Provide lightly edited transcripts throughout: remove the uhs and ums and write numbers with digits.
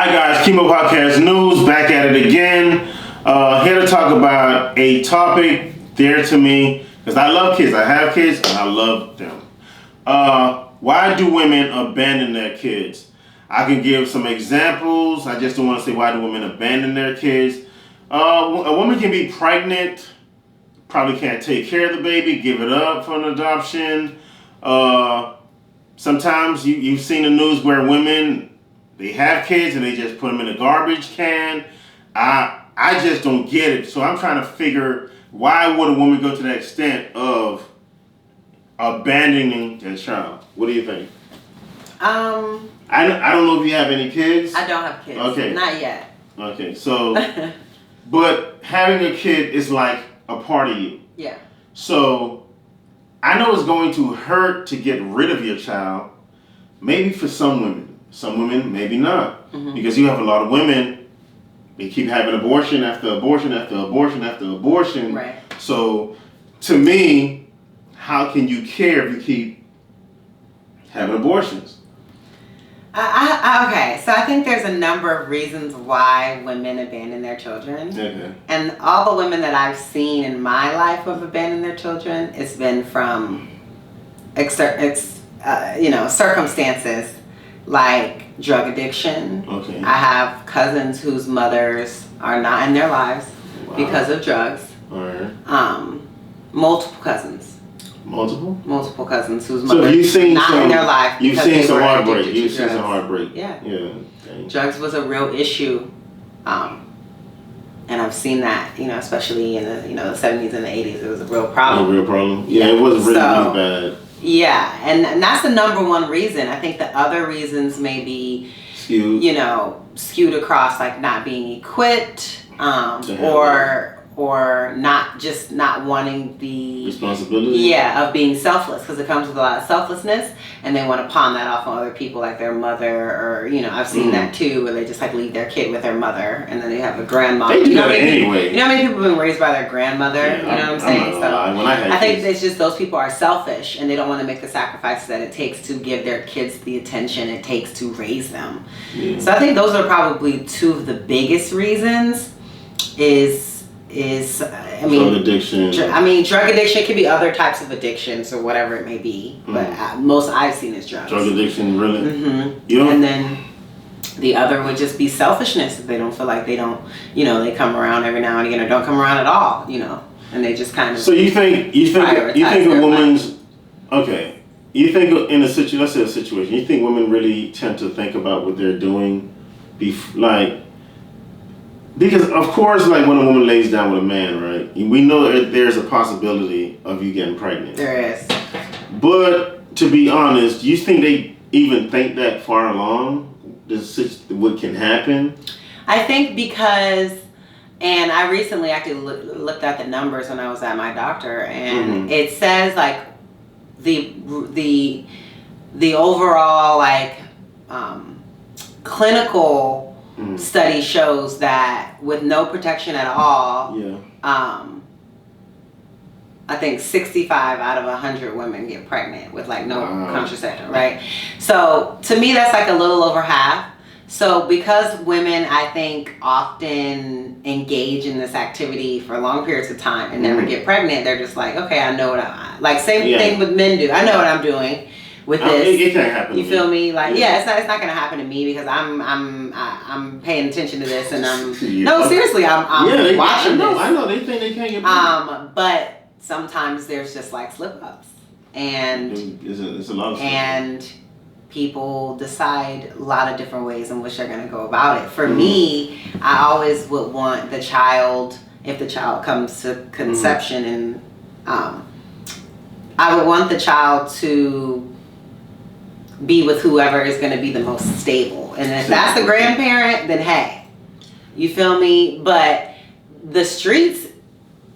Hi guys, Chemo Podcast News, back at it again. Here to talk about a topic dear to me, because I love kids. I have kids and I love them. Why do women abandon their kids? I can give some examples. I just don't want to say why do women abandon their kids. A woman can be pregnant, probably can't take care of the baby, give it up for an adoption. Sometimes you've seen the news where women, they have kids and they just put them in a garbage can. I just don't get it. So I'm trying to figure, why would a woman go to the extent of abandoning their child? What do you think? I don't know if you have any kids. I don't have kids. Okay. Not yet. Okay, so, but having a kid is like a part of you. Yeah. So, I know it's going to hurt to get rid of your child. Maybe for some women. Some women, maybe not. Mm-hmm. Because you have a lot of women, they keep having abortion after abortion after abortion after abortion. Right. So, to me, how can you care if you keep having abortions? Okay, so I think there's a number of reasons why women abandon their children. Okay. And all the women that I've seen in my life who have abandoned their children, it's been from circumstances like drug addiction. Okay. I have cousins whose mothers are not in their lives because of drugs. All right. Multiple cousins. Multiple cousins whose mothers not in their life. You've seen some heartbreak. You've seen some heartbreak. Yeah. Yeah. Dang. Drugs was a real issue, and I've seen that, especially in the the 70s and the 80s, it was a real problem. A real problem. Yeah, it was really bad. Yeah, and that's the number one reason. I think the other reasons may be skewed across, like not being equipped, or not wanting the responsibility of being selfless, because it comes with a lot of selflessness, and they want to pawn that off on other people, like their mother, or I've seen that too, where they just like leave their kid with their mother, and then they have a grandmother. They do that anyway. You know how many people have been raised by their grandmother? Yeah, you know what I'm saying? I think it's just those people are selfish, and they don't want to make the sacrifices that it takes to give their kids the attention it takes to raise them. Yeah. So I think those are probably two of the biggest reasons. Drug addiction. Drug addiction could be other types of addictions or whatever it may be, but most I've seen is drugs. Drug addiction, really? Mm-hmm. And then the other would just be selfishness. If they don't feel like they don't, they come around every now and again, or don't come around at all, and they just kind of. So you think a woman's okay? You think in let's say a situation, you think women really tend to think about what they're doing, because of course, like when a woman lays down with a man, right? We know there's a possibility of you getting pregnant. There is. But to be honest, do you think they even think that far along? What can happen? I think because, and I recently actually looked at the numbers when I was at my doctor, and it says like the overall clinical study shows that with no protection at all, I think 65 out of 100 women get pregnant with no contraception, right? So to me, that's like a little over half. So because women, I think, often engage in this activity for long periods of time and never get pregnant, they're just like, okay, I know what same thing with men do. I know what I'm doing with this. It can't happen. You feel me? It's not gonna happen to me because I'm paying attention to this, and no, seriously, I'm watching this. I know they think they can't get pregnant. But sometimes there's just slip ups, and it's a lot of stuff. And people decide a lot of different ways in which they're going to go about it. For me, I always would want the child, if the child comes to conception, and I would want the child to be with whoever is going to be the most stable. And if that's the grandparent, then hey, you feel me? But the streets,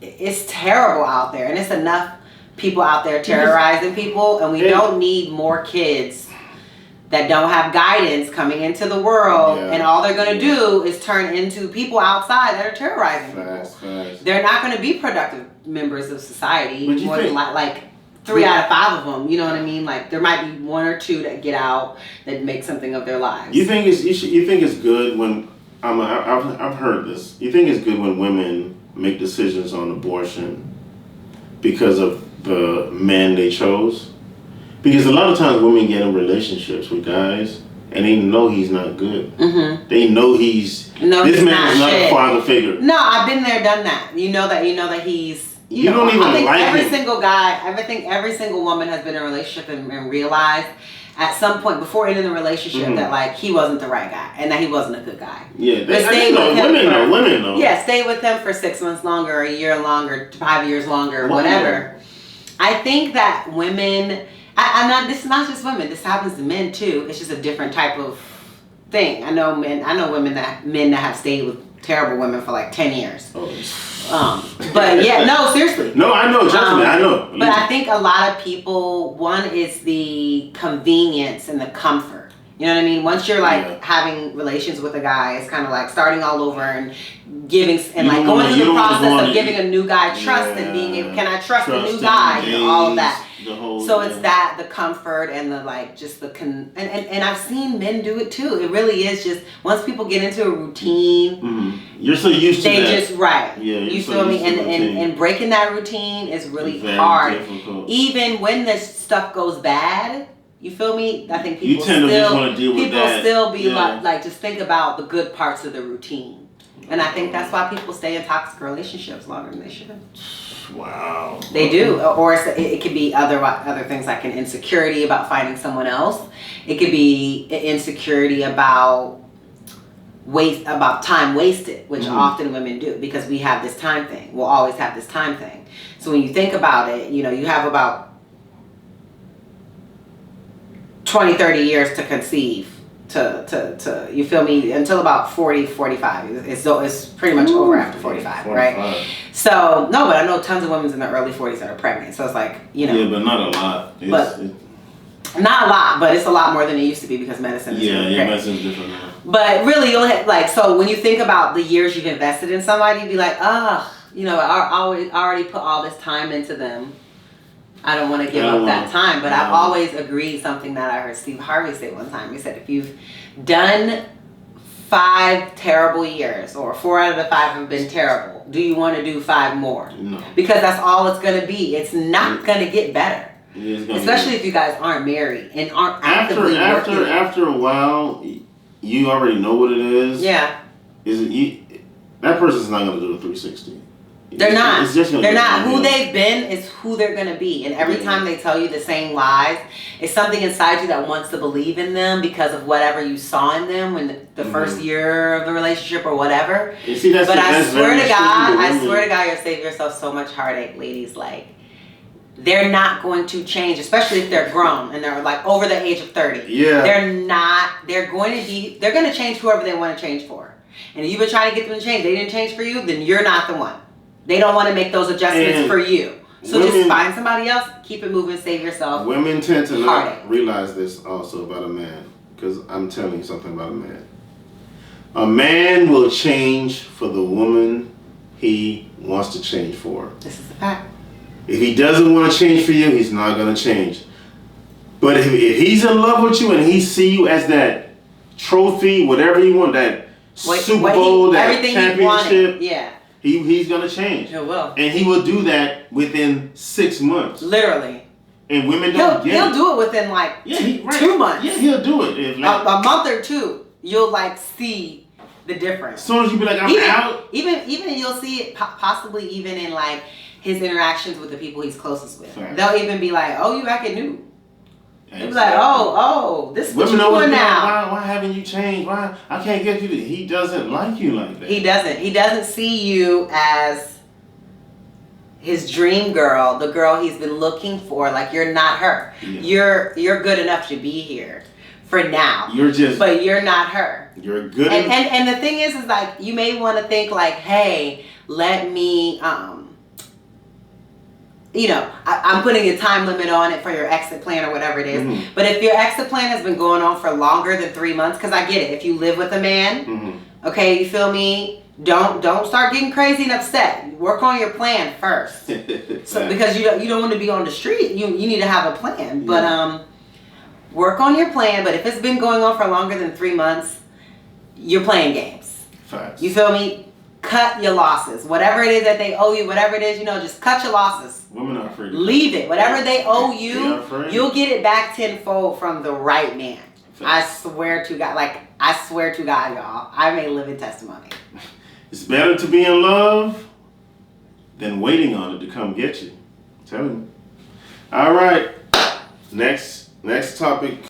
it's terrible out there, and it's enough people out there terrorizing people, and we don't need more kids that don't have guidance coming into the world, and all they're going to do is turn into people outside that are terrorizing people. They're not going to be productive members of society. 3 out of 5 of them, you know what I mean? Like, there might be 1 or 2 that get out that make something of their lives. You think it's good when I've heard this. You think it's good when women make decisions on abortion because of the man they chose? Because a lot of times women get in relationships with guys and they know he's not good. Mm-hmm. They know this man is not a father figure. No, I've been there, done that. You know that he's. You don't even I think like every him. single guy. I think every single woman has been in a relationship and realized at some point before ending the relationship that like he wasn't the right guy and that he wasn't a good guy. Yeah, women know. Yeah, stay with him for 6 months longer, a year longer, 5 years longer, whatever. I think that women. This is not just women. This happens to men too. It's just a different type of thing. I know men that have stayed with terrible women for like 10 years. But yeah, no, seriously. No, I know. Trust me, I know. But I think a lot of people, one is the convenience and the comfort. You know what I mean? Once you're like having relations with a guy, it's kind of like starting all over and giving and like going through the process of giving a new guy trust and being able, can I trust a new guy and all of that. So it's that, the comfort and the like, just the and I've seen men do it too. It really is just once people get into a routine, you're so used to that. They just Yeah, you so feel me? And breaking that routine is really hard. Difficult. Even when this stuff goes bad, you feel me? I think people still be like just think about the good parts of the routine. And I think that's why people stay in toxic relationships longer than they should. Wow. They do. Or it could be other things like an insecurity about finding someone else. It could be an insecurity about time wasted, which often women do because we have this time thing. We'll always have this time thing. So when you think about it, you have about 20, 30 years to conceive. To you feel me, until about 40, 45. It's pretty much over after 45, right? So no, but I know tons of women in their early 40s that are pregnant. So it's like, Yeah, but not a lot. Not a lot, but it's a lot more than it used to be because medicine is medicine's different now. But really, you'll so when you think about the years you've invested in somebody, you'd be like, I already put all this time into them. I don't want to give up that time, but I've always agreed something that I heard Steve Harvey say one time. He said, if you've done 5 terrible years, or 4 out of the 5 have been terrible, do you want to do 5 more? No. Because that's all it's going to be. It's not going to get better. Especially if you guys aren't married and aren't actively working. After a while, you already know what it is. Yeah. That person's not going to do a 360. They're not. They're not. Who they've been is who they're going to be. And every time they tell you the same lies, it's something inside you that wants to believe in them because of whatever you saw in them when the first year of the relationship or whatever. You see, but I swear to God, you'll save yourself so much heartache, ladies. Like, they're not going to change, especially if they're grown and they're like over the age of 30. Yeah. They're going to change whoever they want to change for. And if you've been trying to get them to change, they didn't change for you, then you're not the one. They don't want to make those adjustments for you. So just find somebody else, keep it moving, save yourself. Women tend to not realize this also about a man. Because I'm telling you something about a man. A man will change for the woman he wants to change for. This is a fact. If he doesn't want to change for you, he's not going to change. But if he's in love with you and he see you as that trophy, whatever you want, that Super Bowl, that championship, he's going to change. He will. And he will do that within 6 months. Literally. And women don't get it. He'll do it within 2 months. Yeah, he'll do it. A month or 2, you'll see the difference. As soon as you be like, I'm out. Even you'll see it possibly even in his interactions with the people he's closest with. Right. They'll even be like, oh, you acting new. They'll be like, oh, this is what you're doing now. Why haven't you changed? Why I can't get you to... He doesn't like you like that. He doesn't see you as his dream girl, the girl he's been looking for. Like, you're not her. Yeah. You're good enough to be here for now. But you're not her. You're good and the thing is like, you may want to think like, hey, let me I'm putting a time limit on it for your exit plan or whatever it is. Mm-hmm. But if your exit plan has been going on for longer than 3 months, because I get it, if you live with a man, Mm-hmm. okay, you feel me? Don't start getting crazy and upset. Work on your plan first. So because you don't want to be on the street, you need to have a plan. But work on your plan. But if it's been going on for longer than 3 months, you're playing games. Facts. You feel me? Cut your losses. Whatever it is that they owe you, whatever it is, just cut your losses. Women are afraid. Leave it. Whatever they owe you, you'll get it back tenfold from the right man. I swear to God. I swear to God, y'all. I may live in testimony. It's better to be in love than waiting on it to come get you. I'm telling you. All right. Next topic.